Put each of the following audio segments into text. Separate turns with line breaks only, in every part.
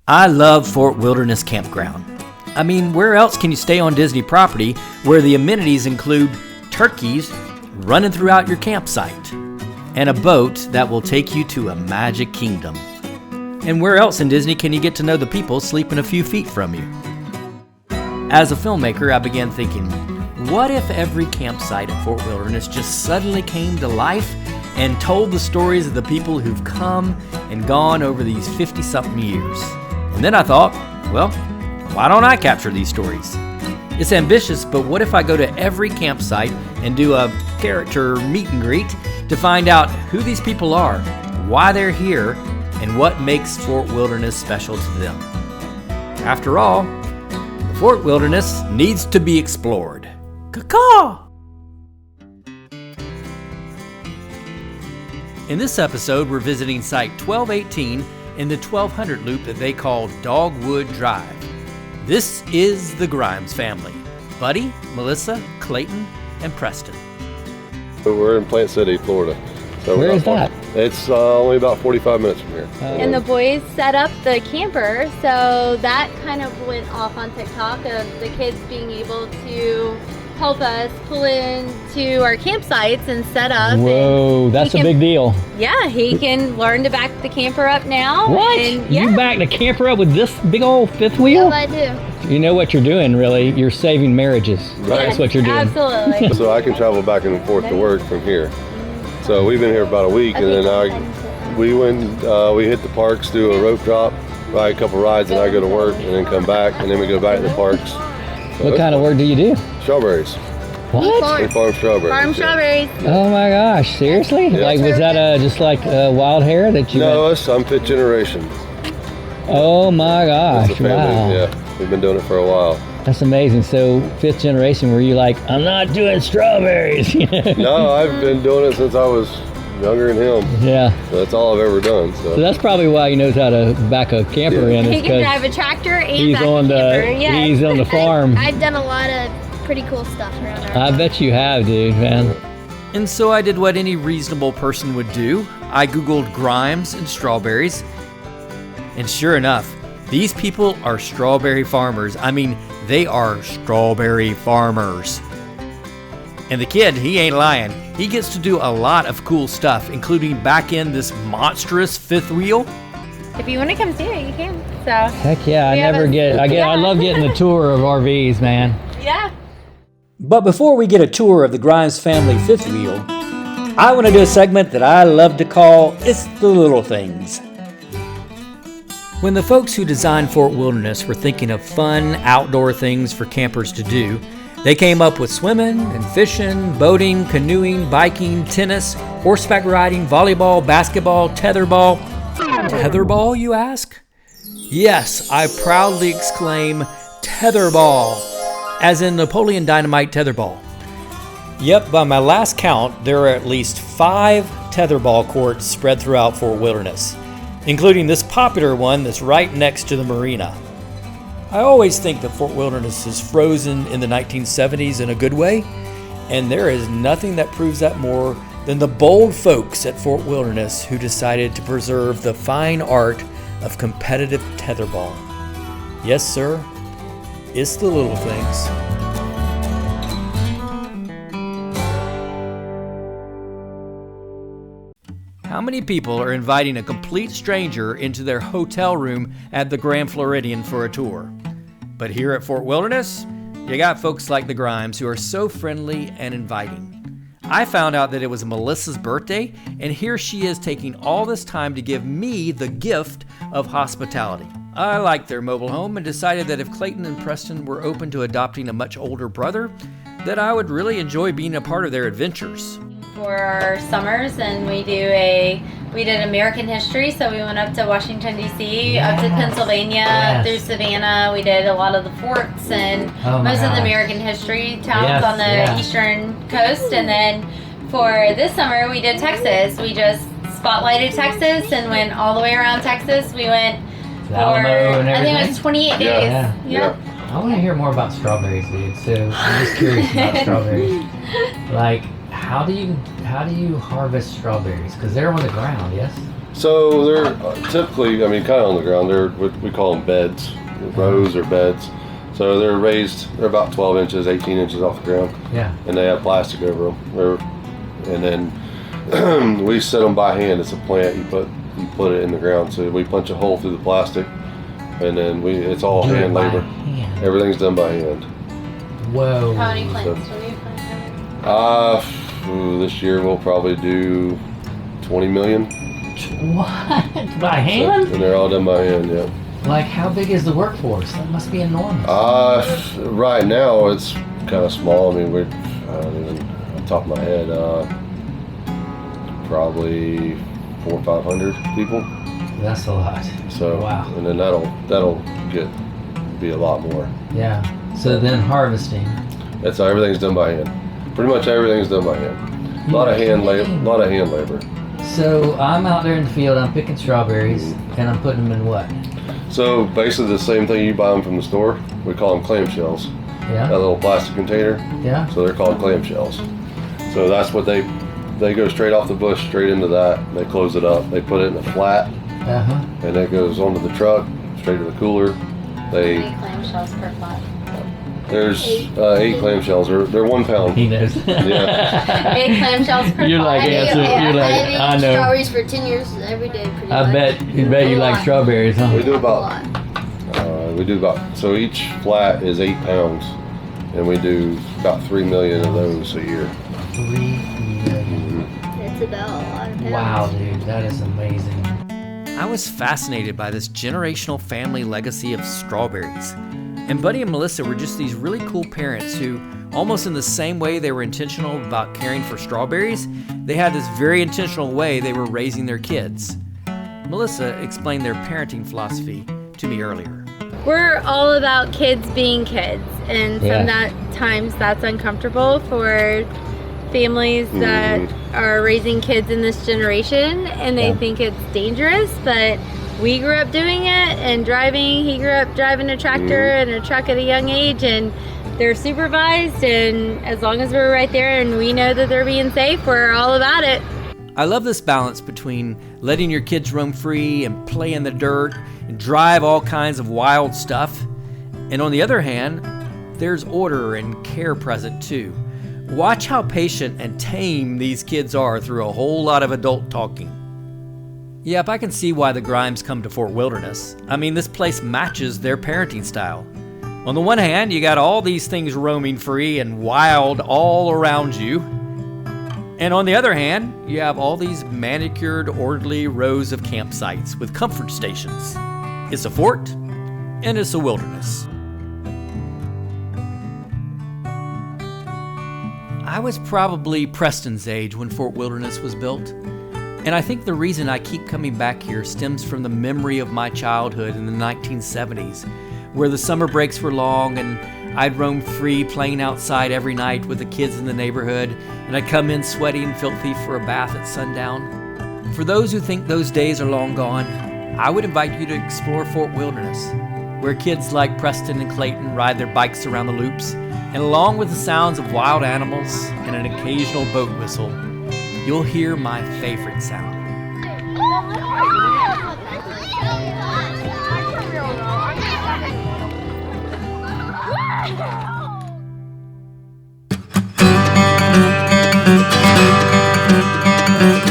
I love Fort Wilderness Campground. I mean, where else can you stay on Disney property where the amenities include turkeys running throughout your campsite and a boat that will take you to a magic kingdom? And where else in Disney can you get to know the people sleeping a few feet from you? As a filmmaker, I began thinking, what if every campsite at Fort Wilderness just suddenly came to life and told the stories of the people who've come and gone over these 50-something years? And then I thought, well, why don't I capture these stories? It's ambitious, but what if I go to every campsite and do a character meet and greet to find out who these people are, why they're here, and what makes Fort Wilderness special to them? After all, Fort Wilderness needs to be explored. Caw-caw! In this episode, we're visiting Site 1218 in the 1200 loop that they call Dogwood Drive. This is the Grimes family: Buddy, Melissa, Clayton, and Preston.
We're in Plant City, Florida. So
where is that?
It's only about 45 minutes from here.
And the boys set up the camper, so that kind of went off on TikTok of the kids being able to help us pull into our campsites and set up.
Whoa, that's a big deal.
Yeah, he can learn to back the camper up now.
What?
And, yeah.
You back the camper up with this big old fifth wheel?
Yes, I do.
You know what you're doing, really? You're saving marriages.
Right.
That's what you're doing.
Absolutely.
So I can travel back and forth to work from here. So we've been here about a week, and then we hit the parks, do a rope drop, ride a couple rides, and I go to work, and then come back, and then we go back to the parks. So
What kind of work do you do?
Strawberries.
What?
We farm strawberries.
Farm strawberries.
Oh my gosh, seriously?
Yeah.
Like, was that just like wild hair that you
No, us, I'm fifth generation.
Oh my
That's
gosh,
the family.
wow.
Yeah, we've been doing it for a while.
That's amazing. So, fifth generation, were you like, I'm not doing strawberries?
No, I've been doing it since I was younger than him.
Yeah.
So that's all I've ever done.
So
So
that's probably why he knows how to back a camper in.
He
is
can
'cause
drive a tractor and
he's
back
on
a
the
camper. Yes.
he's on the farm.
I've done a lot of pretty cool stuff around our
I bet you have, dude, man.
And so I did what any reasonable person would do. I Googled Grimes and strawberries. And sure enough, these people are strawberry farmers. I mean, they are strawberry farmers. And the kid, he ain't lying. He gets to do a lot of cool stuff, including back in this monstrous fifth wheel.
If you want to come see it, you can. So,
Heck yeah, I love getting the tour of RVs, man.
yeah.
But before we get a tour of the Grimes family fifth wheel, I want to do a segment that I love to call It's the Little Things. When the folks who designed Fort Wilderness were thinking of fun outdoor things for campers to do, they came up with swimming and fishing, boating, canoeing, biking, tennis, horseback riding, volleyball, basketball, tetherball. Tetherball, you ask? Yes, I proudly exclaim tetherball, as in Napoleon Dynamite tetherball. Yep, by my last count, there are at least 5 tetherball courts spread throughout Fort Wilderness, including this popular one that's right next to the marina. I always think that Fort Wilderness is frozen in the 1970s in a good way, and there is nothing that proves that more than the bold folks at Fort Wilderness who decided to preserve the fine art of competitive tetherball. Yes, sir, it's the little things. How many people are inviting a complete stranger into their hotel room at the Grand Floridian for a tour? But here at Fort Wilderness, you got folks like the Grimes who are so friendly and inviting. I found out that it was Melissa's birthday, and here she is taking all this time to give me the gift of hospitality. I liked their mobile home and decided that if Clayton and Preston were open to adopting a much older brother, that I would really enjoy being a part of their adventures.
For our summers, and we did American history, so we went up to Washington D.C., up to Pennsylvania, through Savannah. We did a lot of the forts and most of the American history towns on the eastern coast. And then for this summer, we did Texas. We just spotlighted Texas and went all the way around Texas. We went for, I think it was 28 days.
Yeah. I want to hear more about strawberries, dude. So I'm just curious about strawberries. Like, how do you harvest strawberries? Because they're on the ground, yes?
So they're typically, I mean, kind of on the ground. They're we call them beds, rows or beds. So they're raised. They're about 12 inches, 18 inches off the ground.
Yeah.
And they have plastic over them. And then we set them by hand. It's a plant. You put it in the ground. So we punch a hole through the plastic, and then it's all
Do it
hand
by
labor.
hand.
Everything's done by hand.
Whoa.
How many plants do we plant?
This year we'll probably do 20 million.
What? By hand?
And they're all done by hand, yeah.
Like, how big is the workforce? That must be enormous.
Right now it's kind of small. I mean, I don't even, on top of my head, probably 400 or 500 people.
That's a lot.
So,
wow.
And then that'll be a lot more.
Yeah. So then harvesting.
That's how everything's done by hand. Pretty much everything's done by hand. A lot of hand labor.
So I'm out there in the field, I'm picking strawberries, and I'm putting them in what?
So basically the same thing you buy them from the store. We call them clamshells.
Yeah.
That little plastic container.
Yeah.
So they're called clamshells. So that's what they go straight off the bush, straight into that. They close it up. They put it in a flat, and it goes onto the truck, straight to the cooler.
How many clamshells per flat?
There's 8 clamshells. They're 1 pound.
He knows.
Yeah.
8 clamshells per
You're like,
flat.
answer. You're like, I know.
Strawberries for 10 years every day, pretty
I
much.
bet you like strawberries, huh?
We do
A lot.
so each flat is 8 pounds, and we do about 3 million of those a year.
3 million.
It's about a lot of pounds.
Wow, dude, that is amazing.
I was fascinated by this generational family legacy of strawberries. And Buddy and Melissa were just these really cool parents who, almost in the same way they were intentional about caring for strawberries, they had this very intentional way they were raising their kids. Melissa explained their parenting philosophy to me earlier.
We're all about kids being kids, and sometimes that's uncomfortable for families that are raising kids in this generation, and they think it's dangerous, but we grew up doing it and driving. He grew up driving a tractor and a truck at a young age, and they're supervised, and as long as we're right there and we know that they're being safe, we're all about it.
I love this balance between letting your kids roam free and play in the dirt and drive all kinds of wild stuff. And on the other hand, there's order and care present too. Watch how patient and tame these kids are through a whole lot of adult talking. Yep, I can see why the Grimes come to Fort Wilderness. I mean, this place matches their parenting style. On the one hand, you got all these things roaming free and wild all around you. And on the other hand, you have all these manicured, orderly rows of campsites with comfort stations. It's a fort, and it's a wilderness. I was probably Preston's age when Fort Wilderness was built. And I think the reason I keep coming back here stems from the memory of my childhood in the 1970s, where the summer breaks were long and I'd roam free playing outside every night with the kids in the neighborhood, and I'd come in sweaty and filthy for a bath at sundown. For those who think those days are long gone, I would invite you to explore Fort Wilderness, where kids like Preston and Clayton ride their bikes around the loops, and along with the sounds of wild animals and an occasional boat whistle, you'll hear my favorite sound.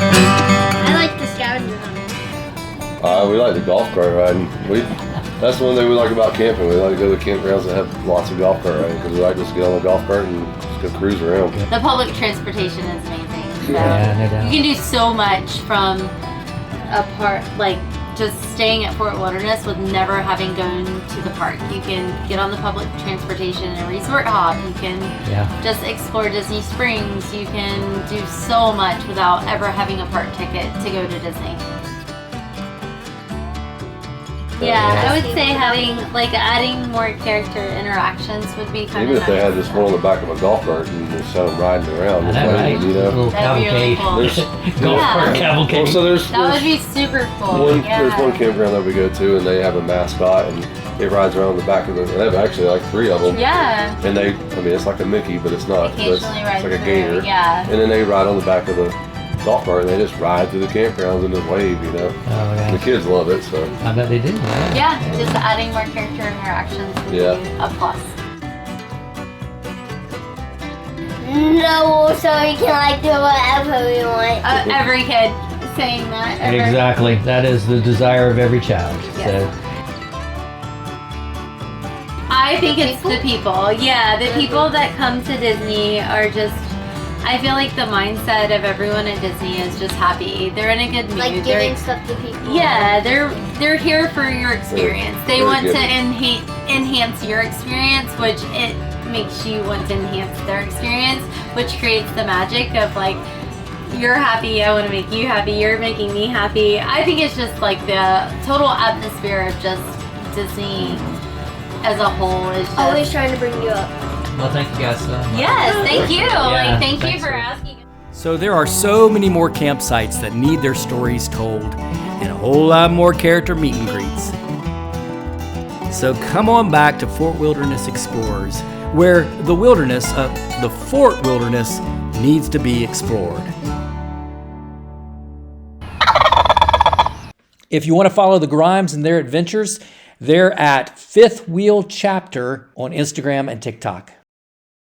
I like the scavenger hunt.
We like the golf cart riding. That's one thing we like about camping. We like to go to campgrounds that have lots of golf cart riding because we like to just get on the golf cart and just go cruise around.
The public transportation is amazing. So
Yeah, no doubt.
you can do so much from a park, like just staying at Fort Wilderness with never having gone to the park. You can get on the public transportation and resort hop. You can just explore Disney Springs. You can do so much without ever having a park ticket to go to Disney. Yeah, I would say adding more character interactions would be kind
Even
of
if they
nice.
had this one on the back of a golf cart and just had them riding around, just
Right?
waiting, you know.
Little
That'd be really
cavalcade.
cool.
Golf
Yeah.
cart
Well,
cavalcade.
so there's
That would be super cool.
there's one campground that we go to, and they have a mascot, and it rides around the back of the. They have actually like 3 of them.
Yeah.
And I mean, it's like a Mickey, but it's not. But it's
Occasionally ride
like a
through,
gator.
yeah.
And then they ride on the back of the golf cart and they just ride through the campgrounds and just wave, you know.
Oh, yeah.
The kids love it, so.
I bet they do.
Yeah, just adding more character interactions would be a plus.
No, so we can like do whatever we want.
Every kid saying that.
Exactly. That is the desire of every child.
Yes.
So.
I think it's the people. Yeah, the people that come to Disney are just. I feel like the mindset of everyone at Disney is just happy. They're in a good mood.
Like giving stuff to people.
Yeah, they're here for your experience. They want to enhance your experience, which it makes you want to enhance their experience, which creates the magic of like, you're happy, I want to make you happy, you're making me happy. I think it's just like the total atmosphere of just Disney as a whole is just
Always trying to bring you up.
Well, thank you guys so much.
Yes, thank you.
Yeah,
thank you
thanks
for
for-
asking.
So there are so many more campsites that need their stories told, and a whole lot more character meet and greets. So come on back to Fort Wilderness Explorers, where the Fort Wilderness needs to be explored. If you want to follow the Grimes and their adventures, they're at Fifth Wheel Chapter on Instagram and TikTok.